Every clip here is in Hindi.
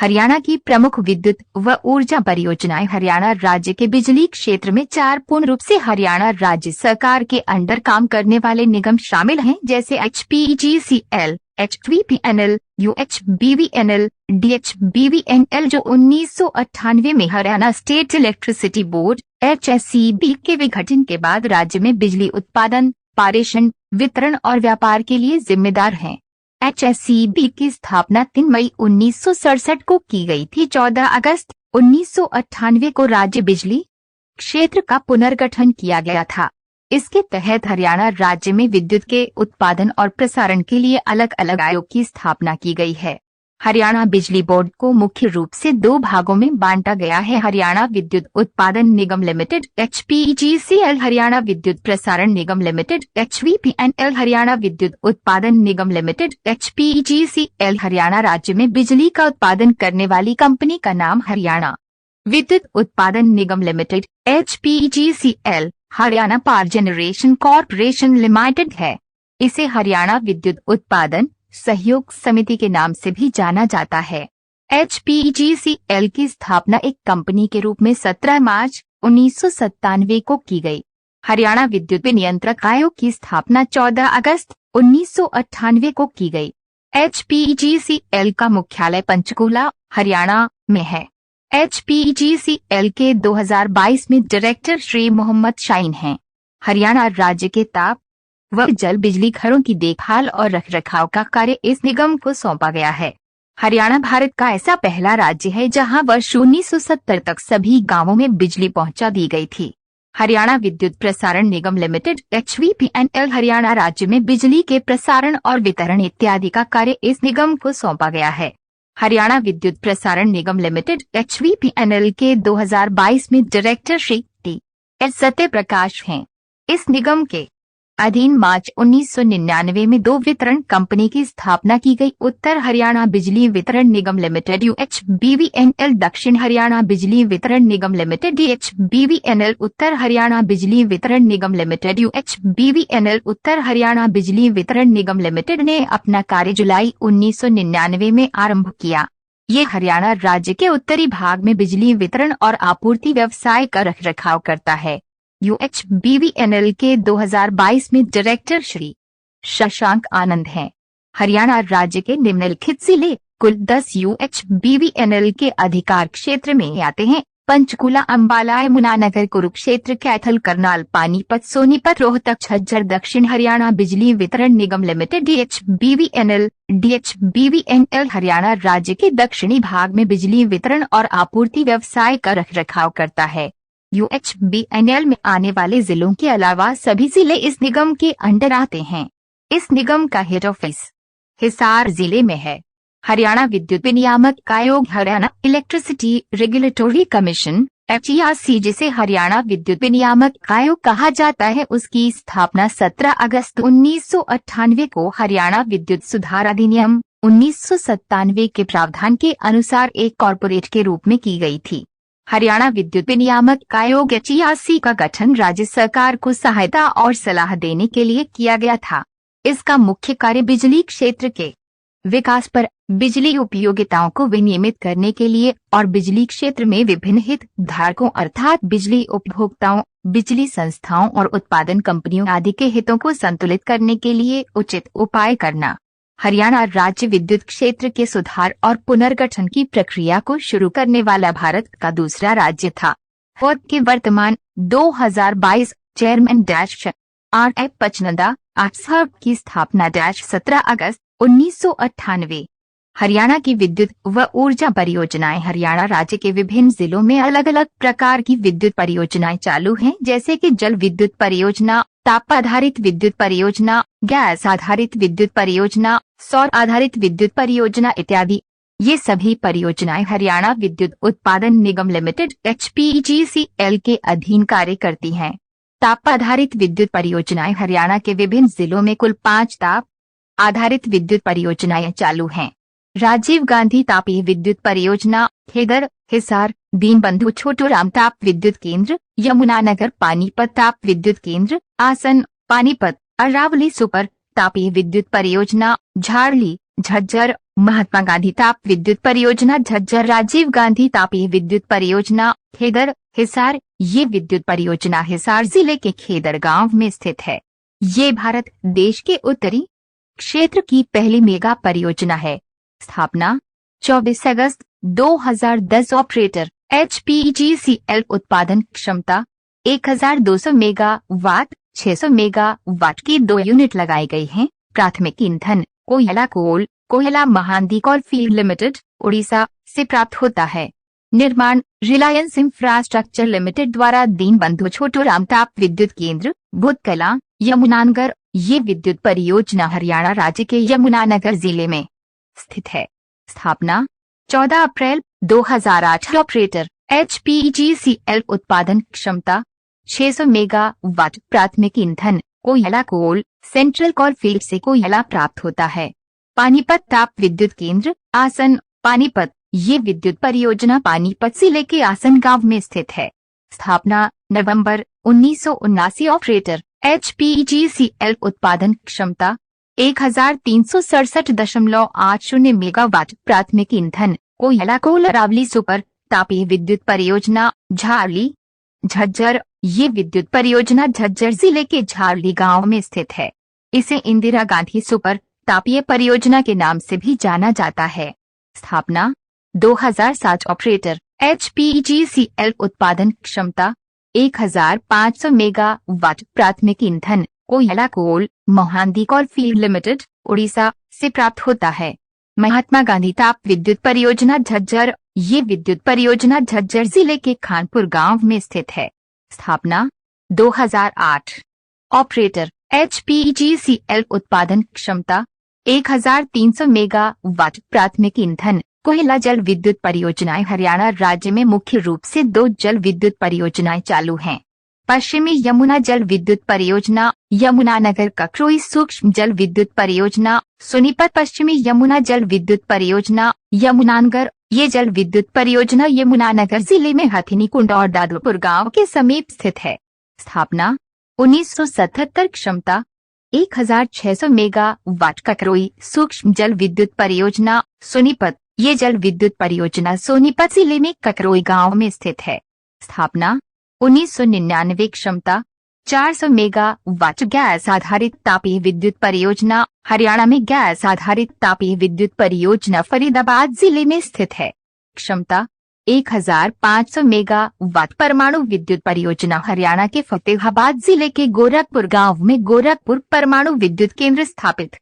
हरियाणा की प्रमुख विद्युत व ऊर्जा परियोजनाएं। हरियाणा राज्य के बिजली क्षेत्र में 4 पूर्ण रूप से हरियाणा राज्य सरकार के अंडर काम करने वाले निगम शामिल हैं, जैसे HPGCL, HVPNL, UHBVNL, DHBVNL, जो 1998 में Haryana state electricity board HSEB के विघटन के बाद राज्य में बिजली उत्पादन, पारेषण, वितरण और व्यापार के लिए जिम्मेदार हैं। HSEB की स्थापना 3 मई 1967 को की गई थी। 14 अगस्त 1998 को राज्य बिजली क्षेत्र का पुनर्गठन किया गया था। इसके तहत हरियाणा राज्य में विद्युत के उत्पादन और प्रसारण के लिए अलग अलग आयोग की स्थापना की गई है। हरियाणा बिजली बोर्ड को मुख्य रूप से 2 भागों में बांटा गया है। हरियाणा विद्युत उत्पादन निगम लिमिटेड HPGCL, हरियाणा विद्युत प्रसारण निगम limited HVPNL, Haryana Vidyut Utpadan Nigam limited HPGCL। Haryana राज्य में बिजली का उत्पादन करने वाली कंपनी का नाम Haryana Vidyut Utpadan Nigam limited HPGCL, Haryana power generation corporation limited है। इसे हरियाणा विद्युत उत्पादन सहयोग समिति के नाम से भी जाना जाता है। HPGCL की स्थापना एक कंपनी के रूप में 17 मार्च 1997 को की गई। हरियाणा विद्युत विनियंत्रक आयोग की स्थापना 14 अगस्त 1998 को की गई। HPGCL का मुख्यालय पंचकूला, हरियाणा में है। HPGCL के 2022 में डायरेक्टर श्री मोहम्मद शाहीन हैं। हरियाणा राज्य के ताप व जल बिजली घरों की देखभाल और रखरखाव का कार्य इस निगम को सौंपा गया है। हरियाणा भारत का ऐसा पहला राज्य है जहां वर्ष 1970 तक सभी गांवों में बिजली पहुंचा दी गई थी। हरियाणा विद्युत प्रसारण निगम लिमिटेड HVPNL, हरियाणा राज्य में बिजली के प्रसारण और वितरण इत्यादि का कार्य इस निगम को सौंपा गया है। हरियाणा विद्युत प्रसारण निगम लिमिटेड HVPNL के 2022 में डायरेक्टर श्री TS सत्यप्रकाश हैं। इस निगम के अधीन मार्च 1999 में 2 वितरण कंपनी की स्थापना की गई। उत्तर हरियाणा बिजली वितरण निगम लिमिटेड UHBVNL, दक्षिण हरियाणा बिजली वितरण निगम लिमिटेड DHBVNL, उत्तर हरियाणा बिजली वितरण निगम लिमिटेड UHBVNL। उत्तर हरियाणा बिजली वितरण निगम लिमिटेड ने अपना कार्य जुलाई 1999 में आरंभ किया। ये हरियाणा राज्य के उत्तरी भाग में बिजली वितरण और आपूर्ति व्यवसाय का रखरखाव करता है। UHBVNL के 2022 में डायरेक्टर श्री शशांक आनंद हैं। हरियाणा राज्य के निम्नलिखित जिले कुल 10 UHBVNL के अधिकार क्षेत्र में आते हैं: पंचकूला, अंबाला, यमुनानगर, कुरुक्षेत्र, कैथल, करनाल, पानीपत, सोनीपत, रोहतक, झज्जर। दक्षिण हरियाणा बिजली वितरण निगम लिमिटेड DHBVNL, हरियाणा राज्य के दक्षिणी भाग में बिजली वितरण और आपूर्ति व्यवसाय का रखरखाव करता है। UHBVNL में आने वाले जिलों के अलावा सभी जिले इस निगम के अंडर आते हैं। इस निगम का हेड ऑफिस हिसार जिले में है। हरियाणा विद्युत विनियामक आयोग, Haryana electricity regulatory commission HERC, जिसे हरियाणा विद्युत विनियामक आयोग कहा जाता है, उसकी स्थापना 17 अगस्त 1998 को हरियाणा विद्युत सुधार अधिनियम 1997 के प्रावधान के अनुसार एक कॉर्पोरेट के रूप में की गई थी। हरियाणा विद्युत विनियामक आयोग HERC का गठन राज्य सरकार को सहायता और सलाह देने के लिए किया गया था। इसका मुख्य कार्य बिजली क्षेत्र के विकास पर, बिजली उपयोगिताओं को विनियमित करने के लिए और बिजली क्षेत्र में विभिन्न हित धारकों अर्थात बिजली उपभोक्ताओं, बिजली संस्थाओं और उत्पादन कंपनियों आदि के हितों को संतुलित करने के लिए उचित उपाय करना। हरियाणा राज्य विद्युत क्षेत्र के सुधार और पुनर्गठन की प्रक्रिया को शुरू करने वाला भारत का दूसरा राज्य था। बोर्ड के वर्तमान 2022 चेयरमैन RF पचनंदा की स्थापना 17 अगस्त 1998। हरियाणा की विद्युत व ऊर्जा परियोजनाएं। हरियाणा राज्य के विभिन्न जिलों में अलग अलग प्रकार की विद्युत परियोजनाएं चालू हैं, जैसे कि जल विद्युत परियोजना, ताप आधारित विद्युत परियोजना, गैस आधारित विद्युत परियोजना, सौर आधारित विद्युत परियोजना इत्यादि। ये सभी परियोजनाएं हरियाणा विद्युत उत्पादन निगम लिमिटेड HPGCL के अधीन कार्य करती हैं। ताप आधारित विद्युत परियोजनाएं। हरियाणा के विभिन्न जिलों में कुल 5 ताप आधारित विद्युत परियोजनाएं चालू हैं। राजीव गांधी तापीय विद्युत परियोजना, खेदर, हिसार, दीनबंधु छोटूराम ताप विद्युत केंद्र, यमुनानगर पानीपत ताप विद्युत केंद्र, आसन पानीपत, अरावली सुपर तापीय विद्युत परियोजना, झारली झज्जर महात्मा गांधी ताप विद्युत परियोजना झज्जर राजीव गांधी तापीय विद्युत परियोजना खेदर हिसार। ये विद्युत परियोजना हिसार जिले के खेदर गांव में स्थित है। ये भारत देश के उत्तरी क्षेत्र की पहली मेगा परियोजना है। स्थापना 24 अगस्त 2010। Operator HPGCL। उत्पादन क्षमता 1200 मेगावाट। 600 मेगावाट की 2 यूनिट लगाई गई हैं। प्राथमिक ईंधन कोयला महानदी कोलफील्ड लिमिटेड उड़ीसा से प्राप्त होता है। निर्माण रिलायंस इंफ्रास्ट्रक्चर लिमिटेड द्वारा दीनबंधु छोटूराम ताप विद्युत केंद्र भूतकला यमुनानगर। ये विद्युत परियोजना हरियाणा राज्य के यमुनानगर जिले में स्थित है। स्थापना 14 अप्रैल 2008। Operator HPGCL। उत्पादन क्षमता 600 मेगावाट। प्राथमिक ईंधन कोल सेंट्रल कोलफील्ड से कोयला प्राप्त होता है। पानीपत ताप विद्युत केंद्र आसन पानीपत। ये विद्युत परियोजना पानीपत जिले के आसन गांव में स्थित है। स्थापना नवंबर 1979। Operator HPGCL। उत्पादन क्षमता 1367.80 मेगावाट। प्राथमिक ईंधन कोल अरावली सुपर तापीय विद्युत परियोजना झारली झज्जर। ये विद्युत परियोजना झज्जर जिले के झारली गांव में स्थित है। इसे इंदिरा गांधी सुपर तापीय परियोजना के नाम से भी जाना जाता है। स्थापना 2007। Operator HPGCL। उत्पादन क्षमता 1500 मेगावाट। प्राथमिक ईंधन कोल महानदी कोलफील्ड लिमिटेड उड़ीसा से प्राप्त होता है। महात्मा गांधी ताप विद्युत परियोजना झज्जर। ये विद्युत परियोजना झज्जर जिले के खानपुर गांव में स्थित है। स्थापना 2008। Operator HPGCL। उत्पादन क्षमता 1300 मेगावाट। प्राथमिक ईंधन कोयला जल विद्युत परियोजनाएं हरियाणा राज्य में मुख्य रूप से 2 जल विद्युत परियोजनाएं चालू हैं। पश्चिमी यमुना जल विद्युत परियोजना यमुनानगर ककरोई सूक्ष्म जल विद्युत परियोजना सोनीपत। पश्चिमी यमुना जल विद्युत परियोजना यमुनानगर। ये जल विद्युत परियोजना यमुनानगर जिले में हथिनीकुंड और दादुपुर गांव के समीप स्थित है। स्थापना 1977। क्षमता 1600 मेगावाट। ककरोई सूक्ष्म जल विद्युत परियोजना सोनीपत। ये जल विद्युत परियोजना सोनीपत जिले में ककरोई गांव में स्थित है। स्थापना 1999। क्षमता 400 मेगावाट। गैस आधारित तापीय विद्युत परियोजना हरियाणा में गैस आधारित तापीय विद्युत परियोजना फरीदाबाद जिले में स्थित है। क्षमता 1500 मेगावाट। परमाणु विद्युत परियोजना हरियाणा के फतेहाबाद जिले के गोरखपुर गांव में गोरखपुर परमाणु विद्युत केंद्र स्थापित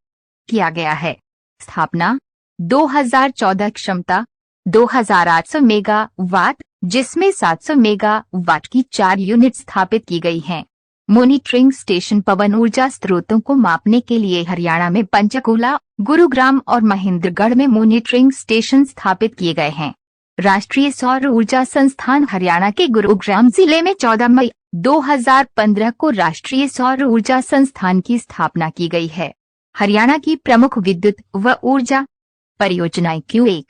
किया गया है। स्थापना 2014। क्षमता 2800 मेगावाट जिसमें 700 मेगावाट की 4 यूनिट स्थापित की गई हैं। मॉनिटरिंग स्टेशन पवन ऊर्जा स्रोतों को मापने के लिए हरियाणा में पंचकूला गुरुग्राम और महेंद्रगढ़ में मॉनिटरिंग स्टेशन स्थापित किए गए हैं। राष्ट्रीय सौर ऊर्जा संस्थान हरियाणा के गुरुग्राम जिले में 14 मई 2015 को राष्ट्रीय सौर ऊर्जा संस्थान की स्थापना की गई है। हरियाणा की प्रमुख विद्युत व ऊर्जा परियोजनाएं Q1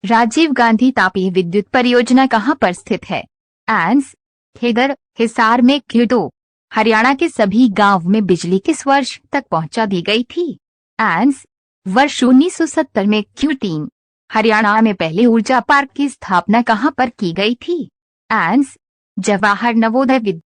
राजीव गांधी तापीय विद्युत परियोजना कहाँ पर स्थित है? एंस खेदर हिसार में। Q2 हरियाणा के सभी गांव में बिजली किस वर्ष तक पहुंचा दी गई थी? एंस वर्ष 1970 में। Q3 हरियाणा में पहले ऊर्जा पार्क की स्थापना कहाँ पर की गई थी? एंस जवाहर नवोदय